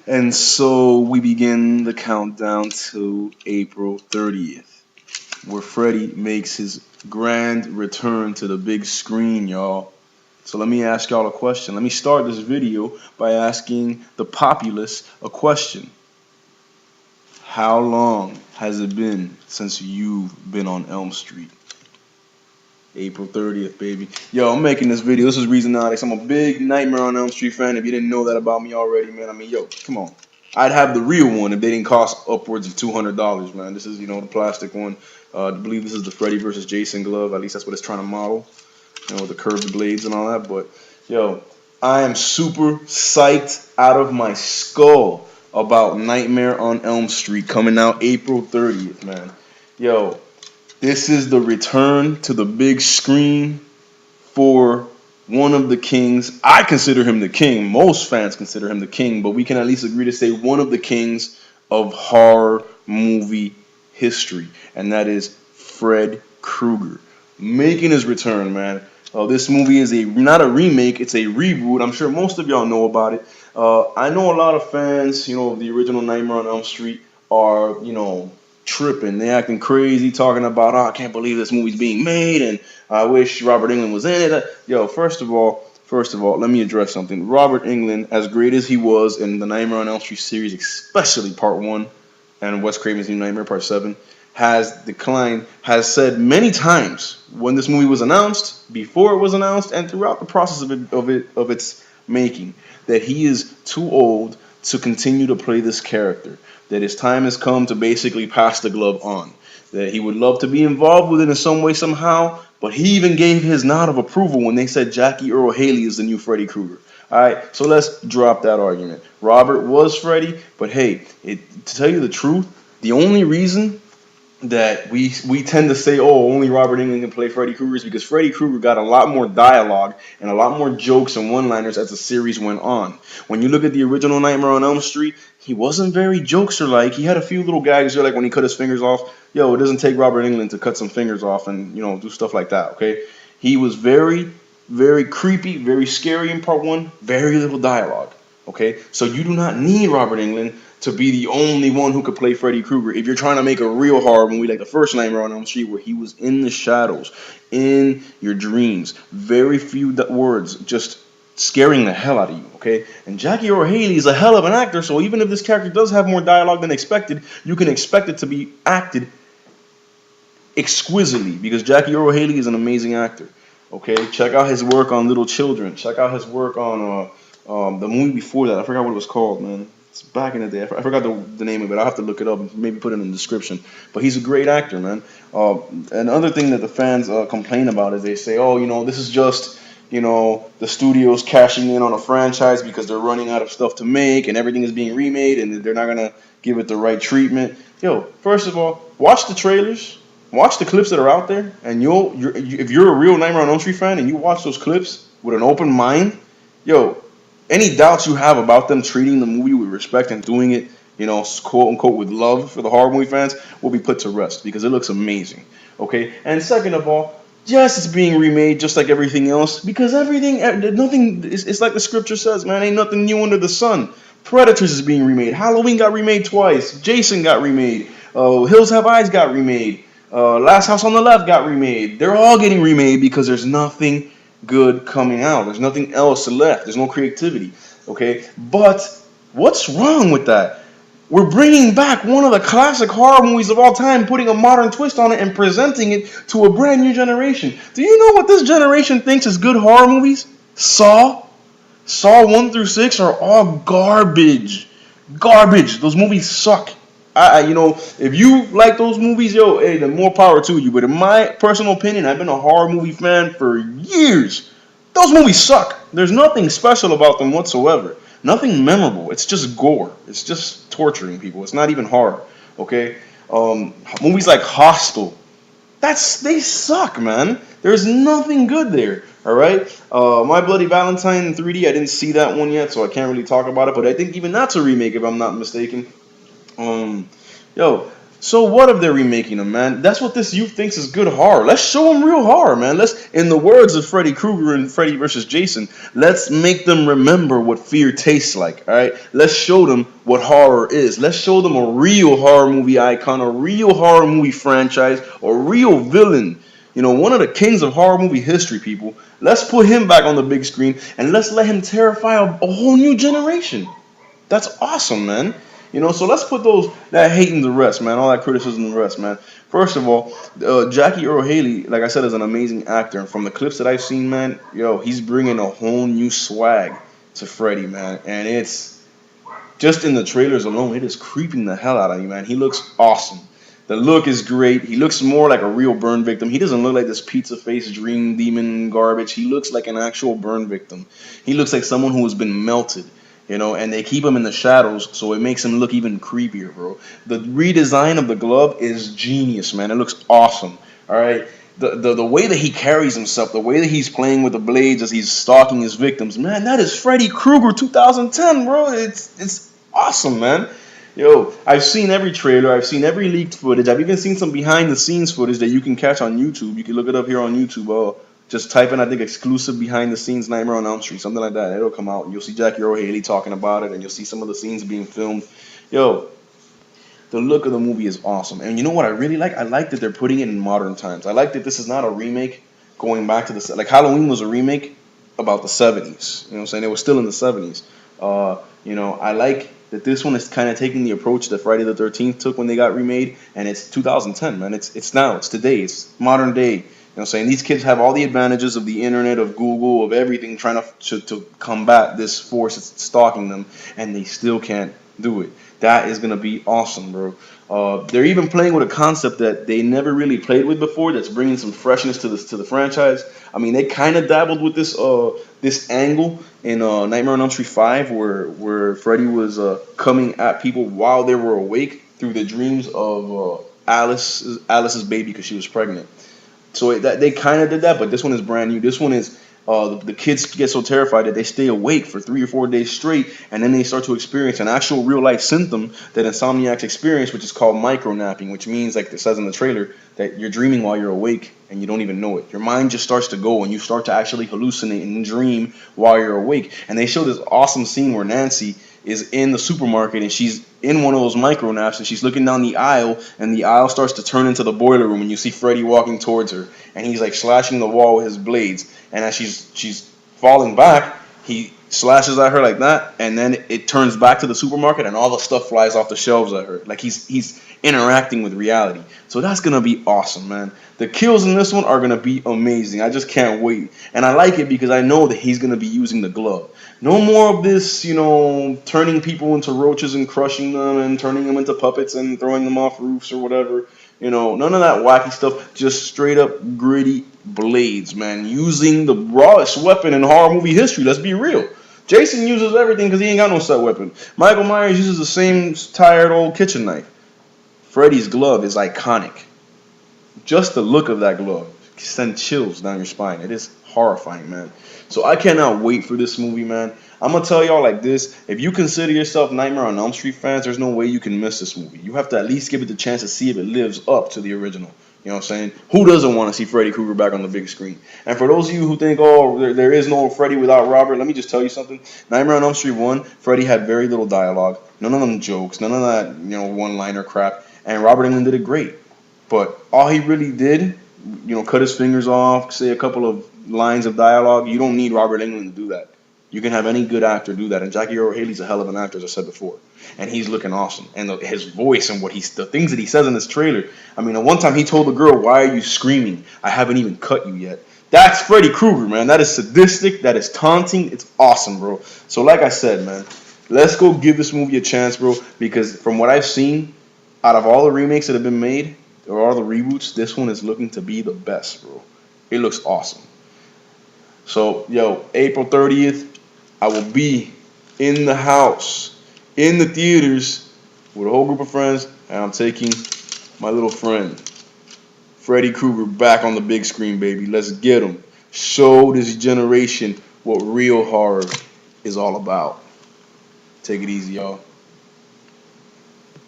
And so we begin the countdown to April 30th, where Freddy makes his grand return to the big screen, y'all. So let me ask y'all a question. Let me start this video by asking the populace a question. How long has it been since you've been on Elm Street? April 30th, baby. Yo, I'm making this video. This is Reezonoticz. I'm a big Nightmare on Elm Street fan. If you didn't know that about me already, man, I mean, yo, come on. I'd have the real one if they didn't cost upwards of $200, man. This is, the plastic one. I believe this is the Freddy versus Jason glove. At least that's what it's trying to model, with the curved blades and all that. But, yo, I am super psyched out of my skull about Nightmare on Elm Street coming out April 30th, man. Yo, this is the return to the big screen for one of the kings. I consider him the king. Most fans consider him the king, but we can at least agree to say one of the kings of horror movie history, and that is Fred Krueger making his return, man. This movie is not a remake, it's a reboot. I'm sure most of y'all know about it. I know a lot of fans, of the original Nightmare on Elm Street are, tripping. They acting crazy, talking about, oh, I can't believe this movie's being made, and I wish Robert Englund was in it. Yo, first of all, let me address something. Robert Englund, as great as he was in the Nightmare on Elm Street series, especially Part 1 and Wes Craven's New Nightmare Part 7, has declined, has said many times when this movie was announced, before it was announced, and throughout the process of its making, that he is too old to continue to play this character. That his time has come to basically pass the glove on. That he would love to be involved with it in some way, somehow, but he even gave his nod of approval when they said Jackie Earle Haley is the new Freddy Krueger. Alright, so let's drop that argument. Robert was Freddy, but hey, to tell you the truth, the only reason that we tend to say, oh, only Robert Englund can play Freddy Krueger is because Freddy Krueger got a lot more dialogue and a lot more jokes and one-liners as the series went on. When you look at the original Nightmare on Elm Street, he wasn't very jokester-like. He had a few little gags there, like when he cut his fingers off. Yo, it doesn't take Robert Englund to cut some fingers off and, do stuff like that, okay? He was very, very creepy, very scary in part 1, very little dialogue, okay? So you do not need Robert Englund to be the only one who could play Freddy Krueger. If you're trying to make a real horror movie like the first Nightmare on Elm Street, where he was in the shadows, in your dreams, very few words, just scaring the hell out of you, okay? And Jackie Earle Haley is a hell of an actor, so even if this character does have more dialogue than expected, you can expect it to be acted exquisitely, because Jackie Earle Haley is an amazing actor, okay? Check out his work on Little Children. Check out his work on the movie before that. I forgot what it was called, man. It's back in the day. I forgot the name of it. I'll have to look it up and maybe put it in the description. But he's a great actor, man. Another thing that the fans complain about is they say, oh, this is just, the studios cashing in on a franchise because they're running out of stuff to make and everything is being remade and they're not going to give it the right treatment. Yo, first of all, watch the trailers. Watch the clips that are out there. And if you're a real Nightmare on Elm Street fan and you watch those clips with an open mind, yo, any doubts you have about them treating the movie with respect and doing it, quote unquote, with love for the horror movie fans, will be put to rest because it looks amazing. Okay? And second of all, yes, it's being remade just like everything else because nothing, it's like the scripture says, man, ain't nothing new under the sun. Predators is being remade. Halloween got remade twice. Jason got remade. Hills Have Eyes got remade. Last House on the Left got remade. They're all getting remade because there's nothing good coming out. There's nothing else left. There's no creativity. Okay? But what's wrong with that? We're bringing back one of the classic horror movies of all time, putting a modern twist on it and presenting it to a brand new generation. Do you know what this generation thinks is good horror movies? Saw 1 through 6 are all garbage. Garbage. Those movies suck. If you like those movies, yo, hey, then more power to you. But in my personal opinion, I've been a horror movie fan for years. Those movies suck. There's nothing special about them whatsoever. Nothing memorable. It's just gore. It's just torturing people. It's not even horror. Okay? Movies like Hostel. They suck, man. There's nothing good there. All right? My Bloody Valentine in 3D, I didn't see that one yet, so I can't really talk about it. But I think even that's a remake, if I'm not mistaken. Yo, So what if they're remaking them, man? That's what this youth thinks is good horror. Let's show them real horror, man. Let's, in the words of Freddy Krueger and Freddy versus Jason, let's make them remember what fear tastes like. All right, let's show them what horror is. Let's show them a real horror movie icon, a real horror movie franchise, a real villain. You know, one of the kings of horror movie history, people. Let's put him back on the big screen and let's let him terrify a whole new generation. That's awesome, man. You know, so let's put those that hate in the rest, man. All that criticism in the rest, man. First of all, Jackie Earl Haley, like I said, is an amazing actor, and from the clips that I've seen, man, yo, he's bringing a whole new swag to Freddy, man, and it's just in the trailers alone, it is creeping the hell out of you, man. He looks awesome. The look is great. He looks more like a real burn victim. He doesn't look like this pizza face dream demon garbage. He looks like an actual burn victim. He looks like someone who has been melted. You know, and they keep him in the shadows, so it makes him look even creepier, bro. The redesign of the glove is genius, man. It looks awesome. All right, the way that he carries himself, the way that he's playing with the blades as he's stalking his victims, man, that is Freddy Krueger 2010, bro. It's awesome, man. Yo, I've seen every trailer, I've seen every leaked footage, I've even seen some behind the scenes footage that you can catch on YouTube. You can look it up here on YouTube. Just type in, I think, exclusive behind the scenes Nightmare on Elm Street, something like that. It'll come out, and you'll see Jackie Earle Haley talking about it, and you'll see some of the scenes being filmed. Yo, the look of the movie is awesome. And you know what I really like? I like that they're putting it in modern times. I like that this is not a remake going back to the, like Halloween was a remake about the 70s. You know what I'm saying? It was still in the 70s. I like that this one is kind of taking the approach that Friday the 13th took when they got remade, and it's 2010, man. It's now, it's today, it's modern day. You know what I'm saying? These kids have all the advantages of the internet, of Google, of everything, trying to combat this force that's stalking them, and they still can't do it. That is gonna be awesome, bro. They're even playing with a concept that they never really played with before. That's bringing some freshness to the franchise. I mean, they kind of dabbled with this angle in Nightmare on Elm Street 5, where Freddy was coming at people while they were awake through the dreams of Alice's baby because she was pregnant. So that they kind of did that, but this one is brand new. This one is the kids get so terrified that they stay awake for 3 or 4 days straight, and then they start to experience an actual real life symptom that insomniacs experience, which is called micronapping, which means, like it says in the trailer, that you're dreaming while you're awake and you don't even know it. Your mind just starts to go, and you start to actually hallucinate and dream while you're awake. And they show this awesome scene where Nancy is in the supermarket and she's in one of those micro naps and she's looking down the aisle and the aisle starts to turn into the boiler room and you see Freddy walking towards her and he's like slashing the wall with his blades, and as she's falling back, he slashes at her like that, and then it turns back to the supermarket and all the stuff flies off the shelves at her. Like he's interacting with reality. So that's gonna be awesome, man. The kills in this one are gonna be amazing. I just can't wait. And I like it because I know that he's gonna be using the glove. No more of this, turning people into roaches and crushing them and turning them into puppets and throwing them off roofs or whatever. None of that wacky stuff. Just straight up gritty blades, man. Using the rawest weapon in horror movie history. Let's be real. Jason uses everything because he ain't got no set weapon. Michael Myers uses the same tired old kitchen knife. Freddy's glove is iconic. Just the look of that glove sends chills down your spine. It is horrifying, man. So I cannot wait for this movie, man. I'm going to tell y'all like this. If you consider yourself Nightmare on Elm Street fans, there's no way you can miss this movie. You have to at least give it the chance to see if it lives up to the original. You know what I'm saying? Who doesn't want to see Freddy Krueger back on the big screen? And for those of you who think, oh, there is no Freddy without Robert, let me just tell you something. Nightmare on Elm Street 1, Freddy had very little dialogue. None of them jokes. None of that, one-liner crap. And Robert Englund did it great. But all he really did, cut his fingers off, say a couple of lines of dialogue. You don't need Robert Englund to do that. You can have any good actor do that. And Jackie Earle Haley's a hell of an actor, as I said before. And he's looking awesome. And his voice and the things that he says in this trailer. I mean, at one time he told the girl, "Why are you screaming? I haven't even cut you yet." That's Freddy Krueger, man. That is sadistic. That is taunting. It's awesome, bro. So like I said, man, let's go give this movie a chance, bro. Because from what I've seen, out of all the remakes that have been made, or all the reboots, this one is looking to be the best, bro. It looks awesome. So, April 30th, I will be in the house, in the theaters, with a whole group of friends, and I'm taking my little friend, Freddy Krueger, back on the big screen, baby. Let's get him. Show this generation what real horror is all about. Take it easy, y'all.